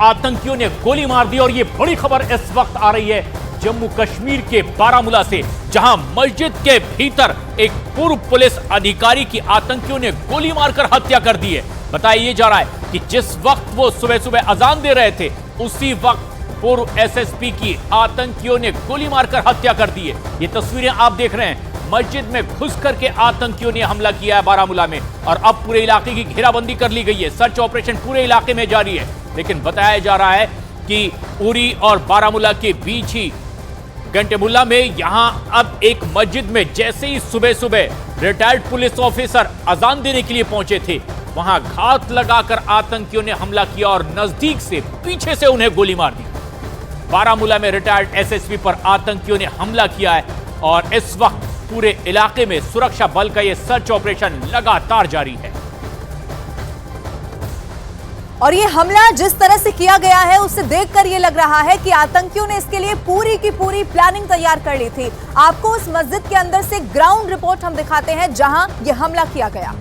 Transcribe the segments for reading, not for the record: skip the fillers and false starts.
आतंकियों ने गोली मार दी। और ये बड़ी खबर इस वक्त आ रही है जम्मू कश्मीर के बारामूला से, जहां मस्जिद के भीतर एक पूर्व पुलिस अधिकारी की आतंकियों ने गोली मारकर हत्या कर दी है। बताया जा रहा है कि जिस वक्त वो सुबह सुबह अजान दे रहे थे, उसी वक्त पूर्व एसएसपी की आतंकियों ने गोली मारकर हत्या कर दी है। ये तस्वीरें आप देख रहे हैं, मस्जिद में घुस करके आतंकियों ने हमला किया है बारामूला में, और अब पूरे इलाके की घेराबंदी कर ली गई है। सर्च ऑपरेशन पूरे इलाके में जारी है। लेकिन बताया जा रहा है कि उरी और बारामूला के बीच ही गंटेमुल्ला में यहां अब एक मस्जिद में जैसे ही सुबह सुबह रिटायर्ड पुलिस ऑफिसर अजान देने के लिए पहुंचे थे, वहां घात लगाकर आतंकियों ने हमला किया और नजदीक से पीछे से उन्हें गोली मार दी। बारामूला में रिटायर्ड एसएसपी पर आतंकियों ने हमला किया है और इस वक्त पूरे इलाके में सुरक्षा बल का यह सर्च ऑपरेशन लगातार जारी है। और ये हमला जिस तरह से किया गया है, उससे देखकर ये लग रहा है कि आतंकियों ने इसके लिए पूरी की पूरी प्लानिंग तैयार कर ली थी। आपको उस मस्जिद के अंदर से ग्राउंड रिपोर्ट हम दिखाते हैं जहां ये हमला किया गया।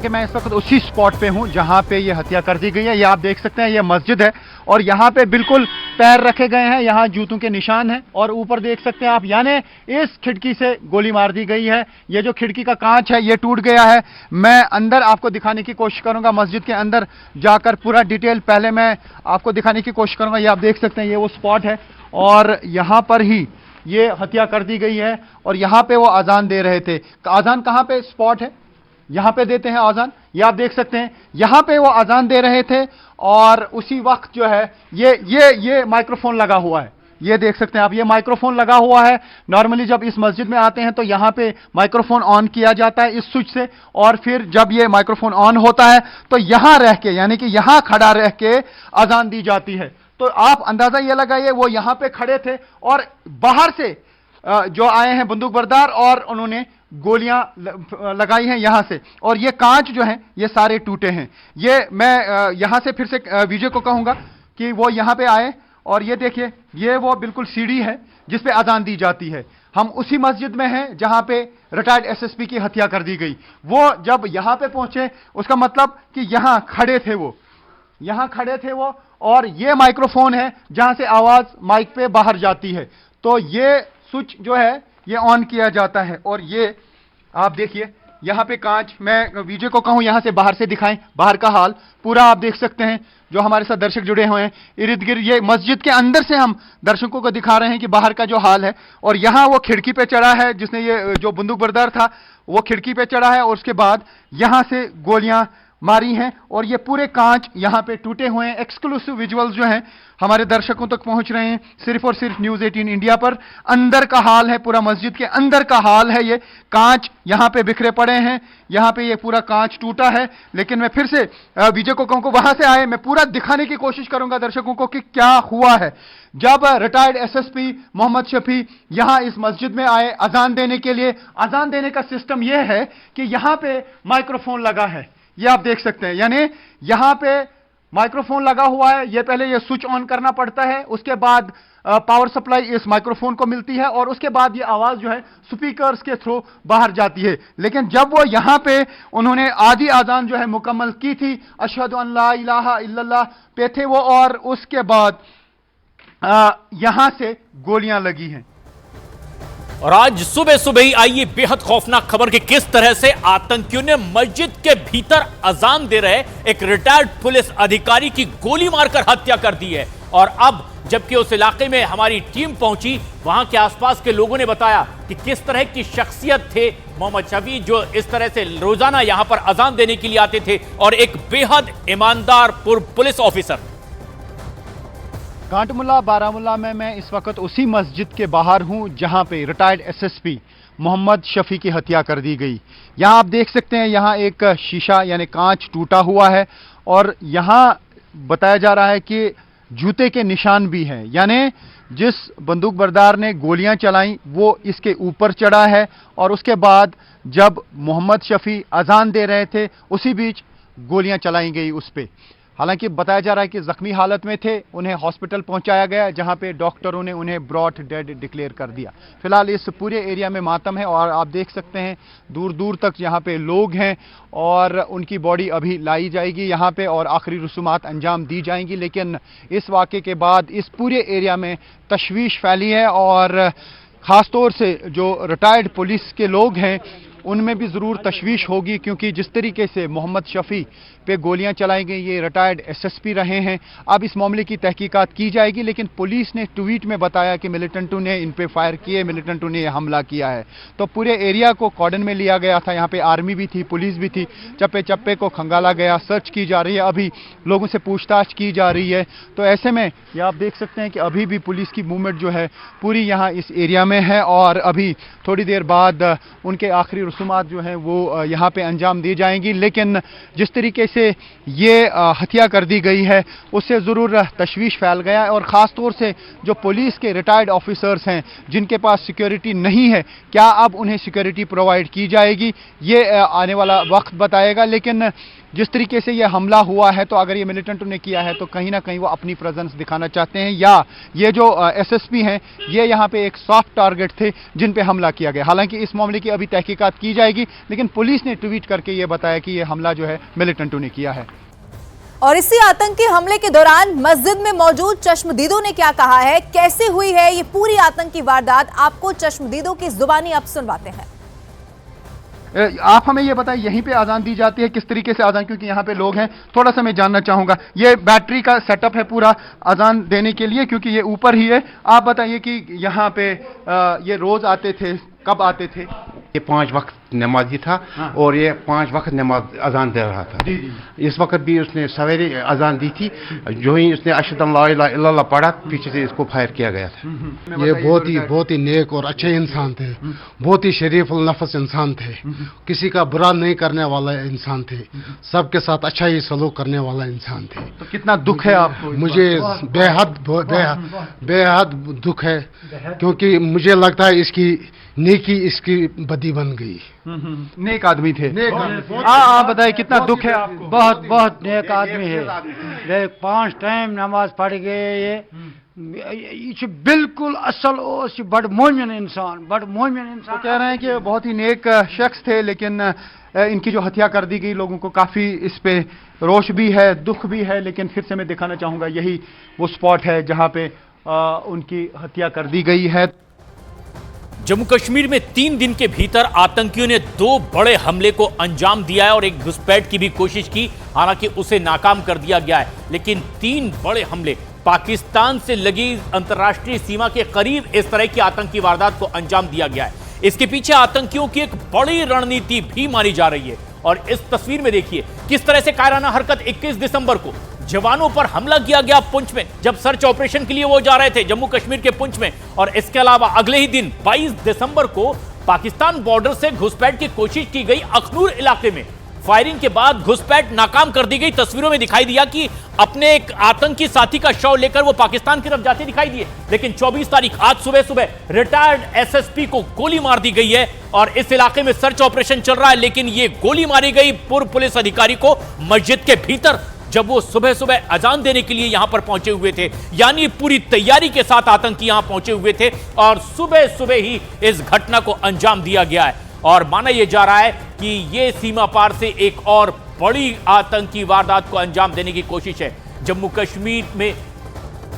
कि मैं इस वक्त उसी स्पॉट पे हूं जहां पे ये हत्या कर दी गई है। ये आप देख सकते हैं, ये मस्जिद है और यहाँ पे बिल्कुल पैर रखे गए हैं, यहाँ जूतों के निशान हैं। और ऊपर देख सकते हैं आप, यानी इस खिड़की से गोली मार दी गई है। ये जो खिड़की का कांच है ये टूट गया है। मैं अंदर आपको दिखाने की कोशिश करूंगा, मस्जिद के अंदर जाकर पूरा डिटेल पहले मैं आपको दिखाने की कोशिश करूंगा। ये आप देख सकते हैं, ये वो स्पॉट है और यहाँ पर ही ये हत्या कर दी गई है। और यहाँ पे वो अजान दे रहे थे। अजान कहाँ पे स्पॉट है, यहां पे देते हैं अजान। ये आप देख सकते हैं, यहां पे वो अजान दे रहे थे और उसी वक्त जो है ये माइक्रोफोन लगा हुआ है। ये देख सकते हैं आप, ये माइक्रोफोन लगा हुआ है। नॉर्मली जब इस मस्जिद में आते हैं तो यहां पे माइक्रोफोन ऑन किया जाता है इस स्विच से, और फिर जब ये माइक्रोफोन ऑन होता है तो यहां रह के, यानी कि यहां खड़ा रह के अजान दी जाती है। तो आप अंदाजा ये लगाइए, वो यहां पे खड़े थे और बाहर से जो आए हैं बंदूक बरदार और उन्होंने गोलियां लगाई हैं यहां से। और ये कांच जो हैं ये सारे टूटे हैं। ये मैं यहां से फिर से विजय को कहूंगा कि वो यहां पे आए और ये देखिए, ये वो बिल्कुल सीढ़ी है जिस पे अजान दी जाती है। हम उसी मस्जिद में हैं जहां पे रिटायर्ड एसएसपी की हत्या कर दी गई। वो जब यहां पे पहुंचे, उसका मतलब कि यहां खड़े थे वो, यहां खड़े थे वो, और ये माइक्रोफोन है जहां से आवाज माइक पे बाहर जाती है। तो ये स्विच जो है ये ऑन किया जाता है। और ये आप देखिए, यहां पे कांच, मैं विजय को कहूं यहां से बाहर से दिखाएं, बाहर का हाल पूरा आप देख सकते हैं। जो हमारे साथ दर्शक जुड़े हुए हैं इर्द गिर्द, ये मस्जिद के अंदर से हम दर्शकों को दिखा रहे हैं कि बाहर का जो हाल है। और यहां वो खिड़की पे चढ़ा है, जिसने ये जो बंदूक बरदार था वो खिड़की पे चढ़ा है और उसके बाद यहां से गोलियां मारी हैं। और ये पूरे कांच यहां पे टूटे हुए हैं। एक्सक्लूसिव विजुअल्स जो हैं हमारे दर्शकों तक पहुंच रहे हैं सिर्फ और सिर्फ न्यूज़ 18 इंडिया पर। अंदर का हाल है, पूरा मस्जिद के अंदर का हाल है। ये कांच यहां पे बिखरे पड़े हैं, यहां पे ये पूरा कांच टूटा है। लेकिन मैं फिर से विजय को कहूंगा वहां से आए, मैं पूरा दिखाने की कोशिश करूंगा दर्शकों को कि क्या हुआ है जब रिटायर्ड एसएसपी मोहम्मद शफी यहां इस मस्जिद में आए अजान देने के लिए। अजान देने का सिस्टम यह है कि यहां पे माइक्रोफोन लगा है, ये आप देख सकते हैं, यानी यहां पे माइक्रोफोन लगा हुआ है। ये पहले ये स्विच ऑन करना पड़ता है, उसके बाद पावर सप्लाई इस माइक्रोफोन को मिलती है और उसके बाद ये आवाज जो है स्पीकर्स के थ्रू बाहर जाती है। लेकिन जब वो यहां पे उन्होंने आधी अजान जो है मुकम्मल की थी, अशहदु अन ला इलाहा इल्लल्लाह पे थे वो, और उसके बाद यहां से गोलियां लगी हैं। और आज सुबह सुबह ही आई ये बेहद खौफनाक खबर कि किस तरह से आतंकियों ने मस्जिद के भीतर अजान दे रहे एक रिटायर्ड पुलिस अधिकारी की गोली मारकर हत्या कर दी है। और अब जबकि उस इलाके में हमारी टीम पहुंची, वहां के आसपास के लोगों ने बताया कि किस तरह की शख्सियत थे मोहम्मद शफी, जो इस तरह से रोजाना यहां पर अजान देने के लिए आते थे, और एक बेहद ईमानदार पूर्व पुलिस ऑफिसर। गंटेमुल्ला बारामूला में मैं इस वक्त उसी मस्जिद के बाहर हूं जहां पे रिटायर्ड एसएसपी मोहम्मद शफी की हत्या कर दी गई। यहां आप देख सकते हैं, यहां एक शीशा यानी कांच टूटा हुआ है और यहां बताया जा रहा है कि जूते के निशान भी हैं, यानी जिस बंदूक बरदार ने गोलियां चलाई वो इसके ऊपर चढ़ा है। और उसके बाद जब मोहम्मद शफी अजान दे रहे थे, उसी बीच गोलियां चलाई गई उस पे। हालांकि बताया जा रहा है कि जख्मी हालत में थे, उन्हें हॉस्पिटल पहुंचाया गया जहां पे डॉक्टरों ने उन्हें ब्रॉट डेड डिक्लेयर कर दिया। फिलहाल इस पूरे एरिया में मातम है और आप देख सकते हैं दूर दूर तक यहाँ पे लोग हैं और उनकी बॉडी अभी लाई जाएगी यहाँ पे और आखिरी रसूमात अंजाम दी जाएंगी। लेकिन इस वाक़े के बाद इस पूरे एरिया में तशवीश फैली है और ख़ास तौर से जो रिटायर्ड पुलिस के लोग हैं उनमें भी ज़रूर तशवीश होगी, क्योंकि जिस तरीके से मोहम्मद शफ़ी पे गोलियां चलाई गई, ये रिटायर्ड एसएसपी रहे हैं। अब इस मामले की तहकीकात की जाएगी, लेकिन पुलिस ने ट्वीट में बताया कि मिलिटेंटों ने इन पे फायर किए, मिलिटेंटों ने हमला किया है। तो पूरे एरिया को कॉर्डन में लिया गया था, यहाँ पे आर्मी भी थी, पुलिस भी थी, चप्पे चप्पे को खंगाला गया, सर्च की जा रही है, अभी लोगों से पूछताछ की जा रही है। तो ऐसे में ये आप देख सकते हैं कि अभी भी पुलिस की मूवमेंट जो है पूरी यहाँ इस एरिया में है और अभी थोड़ी देर बाद उनके आखिरी रसूमात जो हैं वो यहाँ पे अंजाम दी जाएंगी। लेकिन जिस तरीके से ये हत्या कर दी गई है उससे ज़रूर तशवीश फैल गया है और ख़ास तौर से जो पुलिस के रिटायर्ड ऑफिसर्स हैं जिनके पास सिक्योरिटी नहीं है, क्या अब उन्हें सिक्योरिटी प्रोवाइड की जाएगी, ये आने वाला वक्त बताएगा। लेकिन जिस तरीके से ये हमला हुआ है, तो अगर ये मिलिटेंटों ने किया है तो कहीं ना कहीं वो अपनी प्रेजेंस दिखाना चाहते हैं, या ये जो एसएसपी हैं ये यहाँ पे एक सॉफ्ट टारगेट थे जिन पे हमला किया गया। हालांकि इस मामले की अभी तहकीकात की जाएगी, लेकिन पुलिस ने ट्वीट करके ये बताया कि ये हमला जो है मिलिटेंटों ने किया है। और इसी आतंकी हमले के दौरान मस्जिद में मौजूद चश्मदीदों ने क्या कहा है, कैसे हुई है ये पूरी आतंकी वारदात, आपको चश्मदीदों की जुबानी अब सुनवाते हैं। आप हमें ये बताइए, यहीं पे अजान दी जाती है, किस तरीके से अजान, क्योंकि यहाँ पे लोग हैं, थोड़ा सा मैं जानना चाहूँगा। ये बैटरी का सेटअप है पूरा अजान देने के लिए, क्योंकि ये ऊपर ही है। आप बताइए कि यहाँ पे ये रोज़ आते थे, कब आते थे? ये 5 वक्त नमाजी था। हाँ। और ये 5 वक्त नमाज अजान दे रहा था। जी जी। इस वक्त भी उसने सवेरे अजान दी थी, जो ही उसने अशहदु अल्ला इलाहा इल्लल्लाह पढ़ा, पीछे से इसको फायर किया गया था। ये बहुत ही नेक और अच्छे इंसान थे, बहुत ही शरीफ नफस इंसान थे, किसी का बुरा नहीं करने वाला इंसान थे, सबके साथ अच्छा ही सलूक करने वाला इंसान थे। तो कितना दुख है आपको? मुझे बेहद दुख है, क्योंकि मुझे लगता है इसकी नेकी इसकी बदी बन गई। नेक आदमी थे। हाँ, बताइए कितना दुख है आपको? बहुत नेक आदमी है, 5 टाइम नमाज पढ़ गए। ये बिल्कुल असल बड़ मोमिन इंसान। तो कह रहे हैं कि बहुत ही नेक शख्स थे, लेकिन इनकी जो हत्या कर दी गई, लोगों को काफ़ी इस पे रोष भी है, दुख भी है। लेकिन फिर से मैं दिखाना चाहूँगा, यही वो स्पॉट है जहाँ पे उनकी हत्या कर दी गई है। जम्मू कश्मीर में 3 दिन के भीतर आतंकियों ने 2 बड़े हमले को अंजाम दिया है और एक घुसपैठ की भी कोशिश की, हालांकि उसे नाकाम कर दिया गया है। लेकिन 3 बड़े हमले पाकिस्तान से लगी अंतर्राष्ट्रीय सीमा के करीब इस तरह की आतंकी वारदात को अंजाम दिया गया है। इसके पीछे आतंकियों की एक बड़ी रणनीति भी मानी जा रही है। और इस तस्वीर में देखिए किस तरह से कायराना हरकत 21 दिसंबर को जवानों पर हमला किया गया पुंछ में, जब सर्च ऑपरेशन के लिए वो जा रहे थे जम्मू कश्मीर के पुंछ में। और इसके अलावा अगले ही दिन 22 दिसंबर को पाकिस्तान बॉर्डर से घुसपैठ की कोशिश की गई अखनूर इलाके में। फायरिंग के बाद घुसपैठ नाकाम कर दी गई। तस्वीरों में दिखाई दिया कि अपने एक आतंकी साथी का शव लेकर वो पाकिस्तान की तरफ जाते दिखाई दिए। लेकिन 24 तारीख आज सुबह रिटायर्ड एसएसपी को गोली मार दी गई है और इस इलाके में सर्च ऑपरेशन चल रहा है। लेकिन ये गोली मारी गई पूर्व पुलिस अधिकारी को मस्जिद के भीतर, जब वो सुबह अजान देने के लिए यहां पर पहुंचे हुए थे। यानी पूरी तैयारी के साथ आतंकी यहां पहुंचे हुए थे और सुबह ही इस घटना को अंजाम दिया गया है। और माना यह जा रहा है कि यह सीमा पार से एक और बड़ी आतंकी वारदात को अंजाम देने की कोशिश है। जम्मू कश्मीर में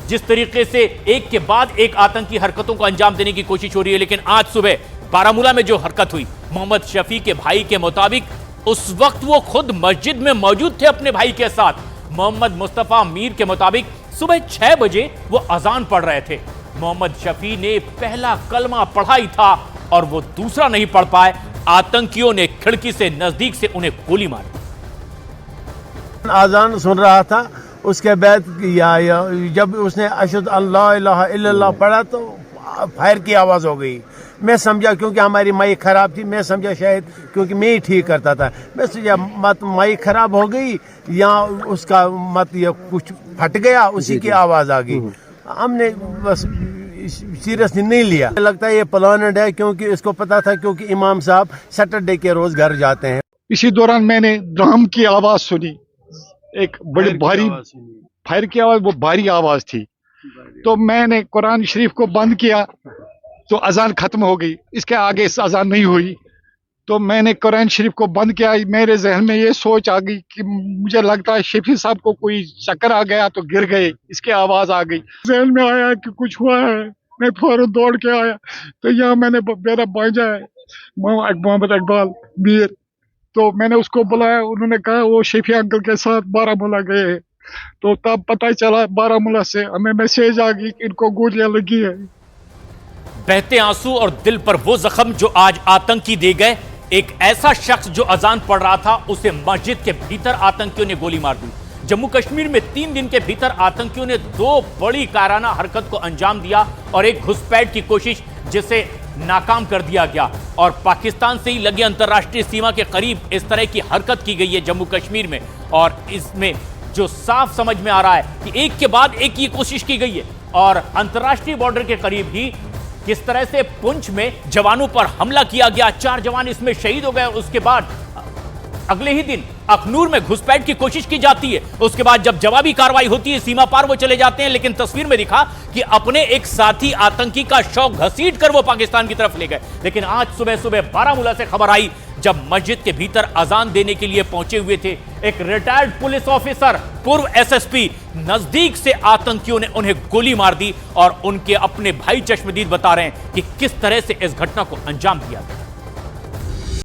जिस तरीके से एक के बाद एक आतंकी हरकतों को अंजाम देने की कोशिश हो रही है, लेकिन आज सुबह बारामूला में जो हरकत हुई, मोहम्मद शफी के भाई के मुताबिक उस वक्त वो खुद मस्जिद में मौजूद थे अपने भाई के साथ। मोहम्मद मुस्तफा मीर के मुताबिक सुबह 6 बजे वो अजान पढ़ रहे थे। मोहम्मद शफी ने पहला कलमा पढ़ा ही था और वो दूसरा नहीं पढ़ पाए। आतंकियों ने खिड़की से नजदीक से उन्हें गोली मारी। अजान सुन रहा था, उसके बाद जब उसने अशहदु अल्ला इलाहा इल्लल्लाह पढ़ा तो फायर की आवाज़ हो गई। मैं समझा, क्योंकि हमारी माइक ख़राब थी, मैं समझा शायद क्योंकि मैं ही ठीक करता था, मैं समझा मत माइक ख़राब हो गई या उसका मत ये कुछ फट गया, उसी की आवाज़ आ गई। हमने बस सीरियसली नहीं लिया। लगता है ये प्लानेड है, क्योंकि इसको पता था, क्योंकि इमाम साहब सैटरडे के रोज़ घर जाते हैं। इसी दौरान मैंने ड्रम की आवाज़ सुनी, एक बड़ी भारी फायर की आवाज, वो भारी आवाज थी। तो मैंने कुरान शरीफ को बंद किया तो अजान खत्म हो गई, इसके आगे अजान नहीं हुई। तो मैंने कुरान शरीफ को बंद किया। मेरे जहन में ये सोच आ गई कि मुझे लगता है शफी साहब को कोई चक्कर आ गया तो गिर गए, इसकी आवाज आ गई। जहन में आया कि कुछ हुआ है, मैं फौरन दौड़ के आया। तो यहाँ मैंने मेरा भांजा है मोहम्मद इकबाल मीर, तो मैंने उसको बुलाया। उन्होंने कहा वो शफी अंकल के साथ बारामूला गए हैं। तो तब पता चला बारामूला से हमें मैसेज आ गई कि इनको गोलियां लगी है। बहते आंसू और दिल पर वो जख्म जो आज आतंकी दे गए। एक ऐसा शख्स जो अजान पढ़ रहा था, उसे मस्जिद के भीतर आतंकियों ने गोली मार दी। जम्मू कश्मीर में 3 दिन के भीतर आतंकियों ने 2 बड़ी कायराना हरकत को अंजाम दिया और एक घुसपैठ की कोशिश जिसे नाकाम कर दिया गया। और पाकिस्तान से ही लगे अंतर्राष्ट्रीय सीमा के करीब इस तरह की हरकत की गई है जम्मू कश्मीर में। और इसमें जो साफ समझ में आ रहा है कि एक के बाद एक ये कोशिश की गई है। और अंतर्राष्ट्रीय बॉर्डर के करीब ही किस तरह से पुंछ में जवानों पर हमला किया गया, 4 जवान इसमें शहीद हो गए। उसके बाद अगले ही दिन अखनूर में घुसपैठ की कोशिश की जाती है। उसके बाद जब जवाबी कार्रवाई होती है, सीमा पार वो चले जाते हैं। लेकिन तस्वीर में दिखा कि अपने एक साथी आतंकी का शव घसीट कर वो पाकिस्तान की तरफ ले गए। लेकिन आज सुबह सुबह बारामूला से खबर आई, जब मस्जिद के भीतर अजान देने के लिए पहुंचे हुए थे एक रिटायर्ड पुलिस ऑफिसर, पूर्व एसएसपी, नजदीक से आतंकियों ने उन्हें गोली मार दी। और उनके अपने भाई चश्मदीद बता रहे हैं कि किस तरह से इस घटना को अंजाम दिया गया।